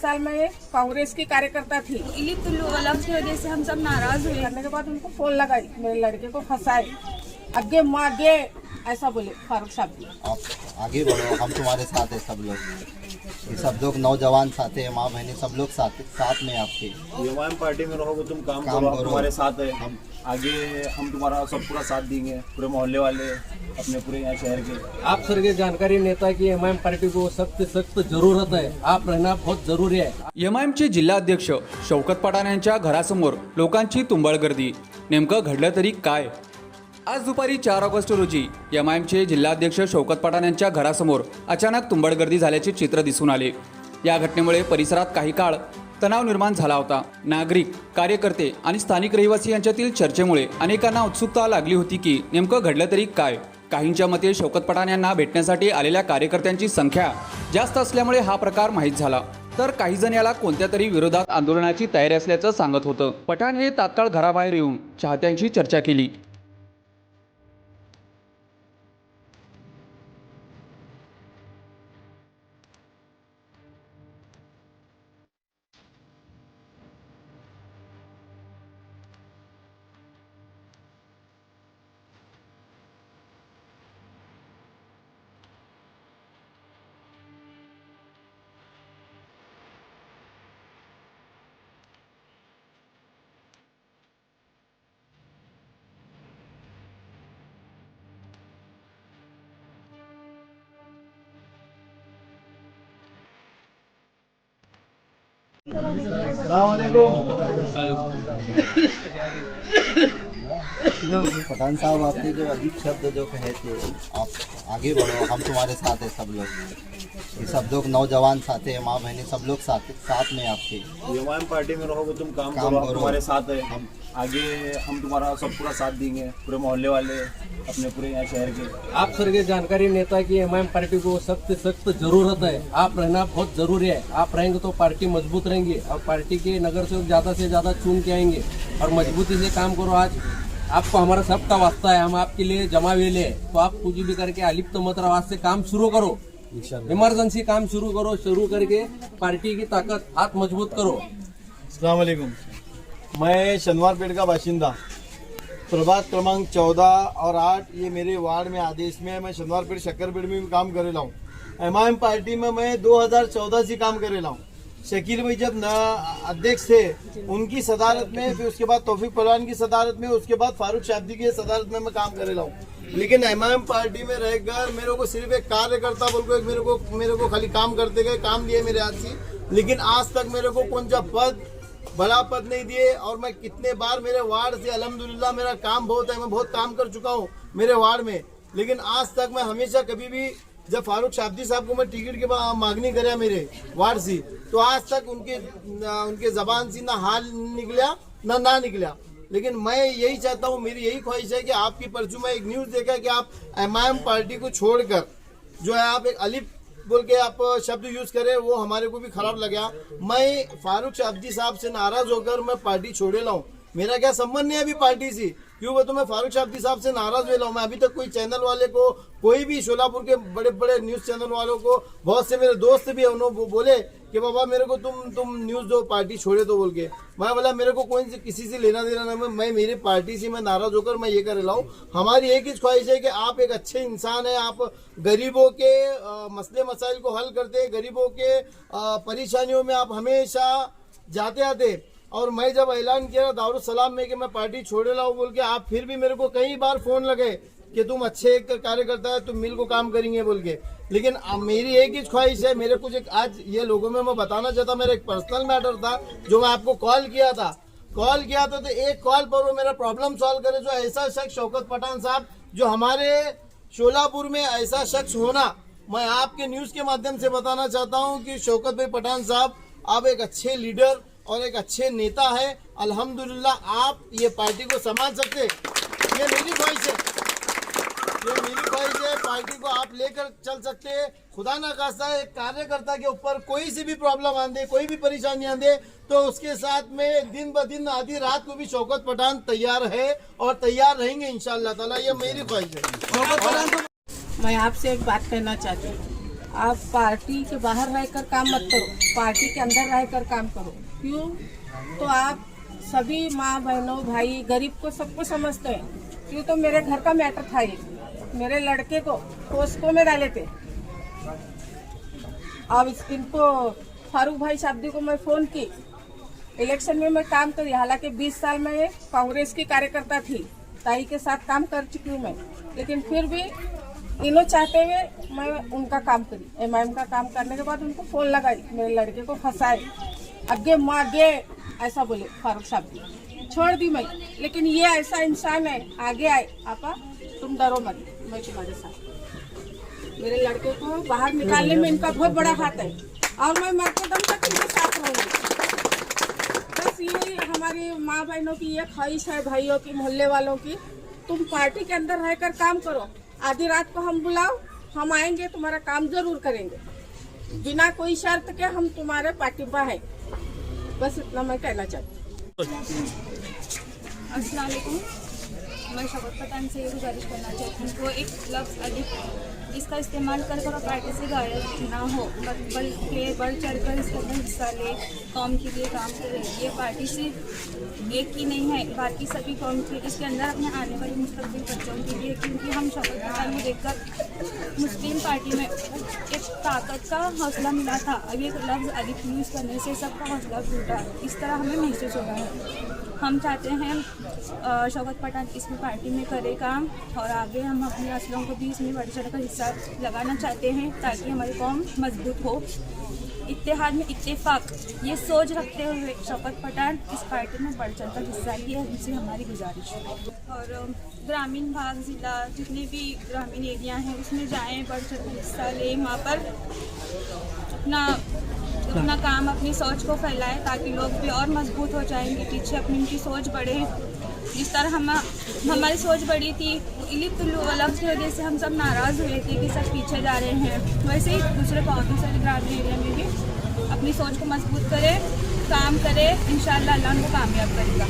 साल में कांग्रेस की कार्यकर्ता थी। इलिप टुल्लू वाला की वजह से हम सब नाराज हुए। करने के बाद उनको फोन लगाई, मेरे लड़के को फंसाए, आगे मागे ऐसा बोले फारूक साहब। आप आगे बढ़ो, हम तुम्हारे साथ है सब लोग। ये सब लोग नौजवान साथ है, माँ बहनें सब लोग साथ में आपके। एमआईएम पार्टी में रहोगे, तुम काम करो, हम तुम्हारे साथ है। हम आगे हम तुम्हारा सब पूरा साथ देंगे, पूरे मोहल्ले वाले, अपने पूरे यहाँ शहर के। आप सर के जानकारी नेता की एमआईएम पार्टी को सख्त जरूरत है, आप रहना बहुत जरूरी है। एमआयएमचे जिल्हाध्यक्ष शौकत पठाण यांच्या घरासमोर लोकांची तुंबळ गर्दी। नेमकं घडलं तरी काय? आज दुपारी 4 ऑगस्ट रोजी एमआयएमचे जिल्हाध्यक्ष शौकत पठाण यांच्या घरासमोर अचानक तुंबळ गर्दी झाल्याचे चित्र दिसून आले। या घटनेमुळे परिसरात काही काळ तणाव निर्माण झाला होता। नागरिक, कार्यकर्ते आणि स्थानिक रहिवासी यांच्यातील चर्चेमुळे अनेकांना उत्सुकता लागली होती की नेमकं घडलं तरी काय। काहींच्या मते शौकत पठाण यांना भेटण्यासाठी आलेल्या कार्यकर्त्यांची संख्या जास्त असल्यामुळे हा प्रकार माहीत झाला, तर काही जण याला कोणत्या तरी विरोधात आंदोलनाची तयारी असल्याचं सांगत होतं। पठाण हे तात्काळ घराबाहेर येऊन चाहत्यांशी चर्चा केली। पठान साहब, आपने जो अजीब शब्द जो कहे थे, आप आगे बढ़ो, हम तुम्हारे साथ है सब लोग। ये सब लोग नौजवान साथ है, माँ बहनें सब लोग साथ में आपके। एमआईएम पार्टी में रहोगे, तुम काम करो, हम तुम्हारे साथ है। हम आगे हम तुम्हारा सब पूरा साथ देंगे, पूरे मोहल्ले वाले, अपने पूरे यहाँ शहर के। आप सर के जानकारी नेता की एमआईएम पार्टी को सख्त जरूरत है, आप रहना बहुत जरूरी है। आप रहेंगे तो पार्टी मजबूत रहेंगी और पार्टी के नगर सेवक ज्यादा से ज्यादा चुन के आएंगे और मजबूती से काम करो। आज आपको हमारा सबका वास्ता है, हम आपके लिए जमा वेले है, तो आप कुछ भी करके अलिप्त मत रहो, आज से काम शुरू करो, इमरजेंसी काम शुरू करके पार्टी की ताकत हाथ मजबूत करो। अस्सलाम वालेकुम। मैं शनिवारपेट का बाशिंदा, प्रभात क्रमांक 14 और 8 ये मेरे वार्ड में आदेश में है। मैं शनिवारपेट शक्करपेट में भी काम करेला हूँ। एमआईएम पार्टी में मैं 2014 से काम करेला हूँ। शकील भाई जब न अध्यक्ष थे, उनकी सदारत में, फिर उसके बाद तौफीक पहलवान की सदारत में, उसके बाद फारूक शाब्दी की सदारत में मैं काम करेला हूँ। लेकिन एमआईएम पार्टी में रहकर मेरे को सिर्फ एक कार्यकर्ता बोलकर मेरे को खाली काम करते गए, काम दिए मेरे हाथ से, लेकिन आज तक मेरे को कौन सा पद, बड़ा पद नहीं दिए। और मैं कितने बार मेरे वार्ड से, अल्हम्दुलिल्लाह मेरा काम बहुत है, मैं बहुत काम कर चुका हूँ मेरे वार्ड में, लेकिन आज तक मैं हमेशा कभी भी, जब फारूक शाब्दी साहब को मैं टिकट की मांगनी कराया मेरे वार्ड से, तो आज तक उनके जबान से ना हाल निकला ना निकला। लेकिन मैं यही चाहता हूँ, मेरी यही ख्वाहिश है कि आपकी परचू में एक न्यूज़ देखा कि आप एमआईएम पार्टी को छोड़कर जो है आप एक अलिफ बोल के आप शब्द यूज करें, वो हमारे को भी खराब लगा। मैं फारूक शाब्दी साहब से नाराज होकर मैं पार्टी छोड़े लाऊं, मेरा क्या संबंध नहीं है अभी पार्टी से, क्यों तो मैं फारूक शाब्दी साहब से नाराज हुए लाऊं। मैं अभी तक कोई चैनल वाले को, कोई भी शोलापुर के बड़े बड़े न्यूज चैनल वालों को, बहुत से मेरे दोस्त भी उन्होंने बोले कि बाबा मेरे को तुम न्यूज दो, पार्टी छोड़े तो बोल के। मैं बोला मेरे को कोई से किसी से लेना देना नहीं, मैं मेरी पार्टी से मैं नाराज होकर मैं ये कर लाऊं। हमारी एक ही ख्वाहिश है कि आप एक अच्छे इंसान है, आप गरीबों के मसले मसाइल को हल करते, गरीबों के परेशानियों में आप हमेशा जाते आते। और मैं जब ऐलान किया दारुसलाम में कि मैं पार्टी छोड़े लाऊं बोल के, आप फिर भी मेरे को कई बार फोन लगे कि तुम अच्छे एक कार्यकर्ता है, तुम मिल को काम करेंगे बोल के। लेकिन मेरी एक ही ख्वाहिश है, मेरे कुछ आज ये लोगों में मैं बताना चाहता, मेरा एक पर्सनल मैटर था जो मैं आपको कॉल किया था तो एक कॉल पर वो मेरा प्रॉब्लम सॉल्व करे। जो ऐसा शख्स शौकत पठान साहब, जो हमारे शोलापुर में ऐसा शख्स होना, मैं आपके न्यूज के माध्यम से बताना चाहता हूँ कि शौकत भाई पठान साहब, आप एक अच्छे लीडर और एक अच्छे नेता है। अल्हम्दुलिल्लाह आप ये पार्टी को संभाल सकते, ये मेरी ख्वाहिश है, पार्टी को आप लेकर चल सकते हैं। खुदा ना खास्ता एक कार्यकर्ता के ऊपर कोई सी भी प्रॉब्लम आंदे, कोई भी परेशानी आंदे, तो उसके साथ में दिन ब दिन आधी रात को भी शौकत पठान तैयार है और तैयार रहेंगे इंशाअल्लाह ताला, ये मेरी ख्वाहिश है। मैं आपसे एक बात कहना चाहती हूँ, आप पार्टी के बाहर रहकर काम मत करो, पार्टी के अंदर रहकर काम करो। क्यों? तो आप सभी माँ बहनों भाई गरीब को सबको समझते हैं। क्यों? तो मेरे घर का मैटर था ये, मेरे लड़के को पोस्को में डाले थे। अब इनको फारूक भाई साहब को मैं फ़ोन की, इलेक्शन में मैं काम करी, हालांकि 20 साल में कांग्रेस की कार्यकर्ता थी, ताई के साथ काम कर चुकी हूँ मैं, लेकिन फिर भी इन्हों चाहते हुए मैं उनका काम करी। एमआईएम का काम करने के बाद उनको फ़ोन लगाई, मेरे लड़के को फंसाए, अगे मागे ऐसा बोले फारूक साहब। छोड़ दी मैं, लेकिन ये ऐसा इंसान है, आगे आए, आपा तुम डरो मत, मैं तुम्हारे साथ। मेरे लड़के को बाहर निकालने में इनका बहुत बड़ा हाथ है और मैं मरते दम तक इनके साथ रहूँगी। बस ये हमारी माँ बहनों की ये ख्वाहिश है, भाइयों की, मोहल्ले वालों की, तुम पार्टी के अंदर रहकर काम करो। आधी रात को हम बुलाओ, हम आएंगे, तुम्हारा काम जरूर करेंगे, बिना कोई शर्त के हम तुम्हारे पार्टी पर है। बस इतना मैं कहना चाहती हूँ। अस्सलाम वालेकुम। मैं शौकत पठान से ये गुजारिश करना चाहती हूँ, वो एक लफ्ज़ अधिक इसका इस्तेमाल कर पार्टी से गायब ना हो, बल्कि बढ़ चढ़ कर इसके अंदर हिस्सा ले, कौम के लिए काम करे। ये पार्टी सिर्फ एक ही नहीं है, बाकी सभी कौम के इसके अंदर अपने आने वाले मुस्तकबिल बच्चों के लिए, क्योंकि हम शौकत पठान को देखकर मुस्लिम पार्टी में एक ताकत का हौसला मिला था। अब एक लफ्ज़ अधिक यूज़ करने से सबका हौसला टूटा, इस तरह हमें महसूस हो रहा है। हम चाहते हैं शौकत पठान इसमें पार्टी में करे काम, और आगे हम अपने असलों को भी इसमें बढ़ चढ़ कर हिस्सा लगाना चाहते हैं, ताकि हमारी कौम मजबूत हो। इत्तेहाद में इत्तेफाक, ये सोच रखते हुए शौकत पठान इस पार्टी में बढ़ चढ़ कर हिस्सा लिए, उनसे हमारी गुजारिश है। और ग्रामीण भाग, ज़िला, जितने भी ग्रामीण एरिया हैं उसमें जाएँ, बढ़ चढ़ कर हिस्सा लें, वहाँ पर अपना काम, अपनी सोच को फैलाएं, ताकि लोग भी और मजबूत हो जाएंगे पीछे, अपनी उनकी सोच बढ़े। जिस तरह हमारी सोच बढ़ी थी, लफ्ज़ की वजह से हम सब नाराज़ हुए थे कि सब पीछे जा रहे हैं, वैसे ही दूसरे ग्रामीण एरिया में भी अपनी सोच को मजबूत करें, काम करें, इंशाअल्लाह अल्लाह उनको कामयाब करेगा।